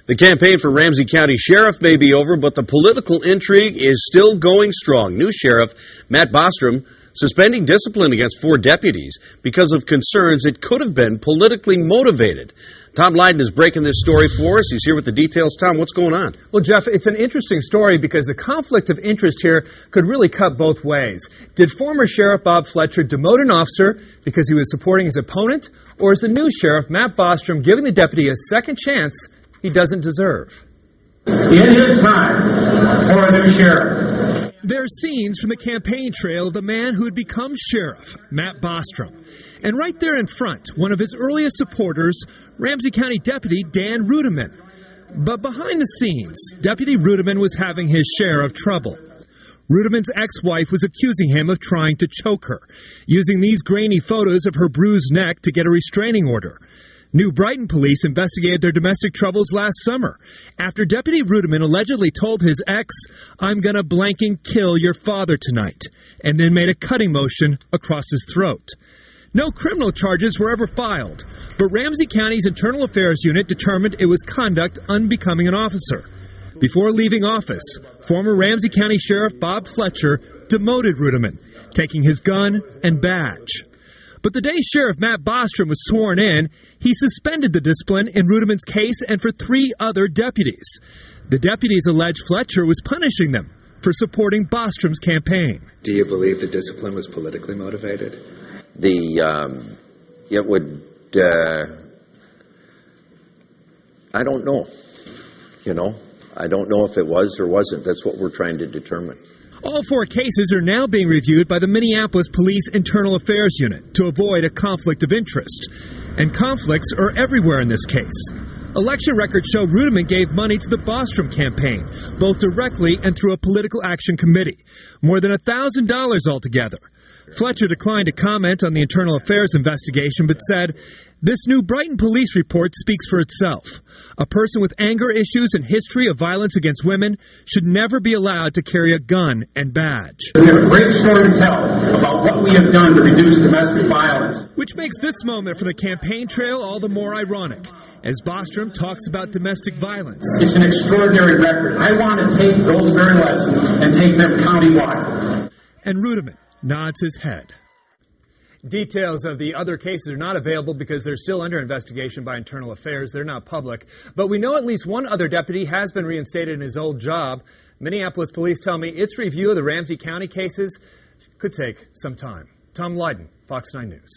The campaign for Ramsey County Sheriff may be over, but the political intrigue is still going strong. New Sheriff Matt Bostrom suspending discipline against 4 deputies because of concerns it could have been politically motivated. Tom Lydon is breaking this story for us. He's here with the details. Tom, what's going on? Well, Jeff, it's an interesting story because the conflict of interest here could really cut both ways. Did former Sheriff Bob Fletcher demote an officer because he was supporting his opponent, or is the new Sheriff Matt Bostrom giving the deputy a second chance he doesn't deserve? It is time for a new sheriff. There are scenes from the campaign trail of the man who had become sheriff, Matt Bostrom. And right there in front, one of his earliest supporters, Ramsey County Deputy Dan Ruettimann. But behind the scenes, Deputy Ruettimann was having his share of trouble. Ruettimann's ex-wife was accusing him of trying to choke her, using these grainy photos of her bruised neck to get a restraining order. New Brighton police investigated their domestic troubles last summer after Deputy Ruettimann allegedly told his ex, "I'm gonna blanking kill your father tonight," and then made a cutting motion across his throat. No criminal charges were ever filed, but Ramsey County's Internal Affairs Unit determined it was conduct unbecoming an officer. Before leaving office, former Ramsey County Sheriff Bob Fletcher demoted Ruettimann, taking his gun and badge. But the day Sheriff Matt Bostrom was sworn in, he suspended the discipline in Ruettimann's case and for 3 other deputies. The deputies alleged Fletcher was punishing them for supporting Bostrom's campaign. Do you believe the discipline was politically motivated? It would, I don't know. I don't know if it was or wasn't. That's what we're trying to determine. All 4 cases are now being reviewed by the Minneapolis Police Internal Affairs Unit to avoid a conflict of interest. And conflicts are everywhere in this case. Election records show Ruettimann gave money to the Bostrom campaign, both directly and through a political action committee. More than $1,000 altogether. Fletcher declined to comment on the Internal Affairs investigation, but said, "This new Brighton police report speaks for itself. A person with anger issues and history of violence against women should never be allowed to carry a gun and badge." We have a great story to tell about what we have done to reduce domestic violence. Which makes this moment for the campaign trail all the more ironic, as Bostrom talks about domestic violence. It's an extraordinary record. I want to take those very lessons and take them countywide. And Ruettimann nods his head. Details of the other cases are not available because they're still under investigation by Internal Affairs. They're not public. But we know at least one other deputy has been reinstated in his old job. Minneapolis police tell me its review of the Ramsey County cases could take some time. Tom Lydon, Fox 9 News.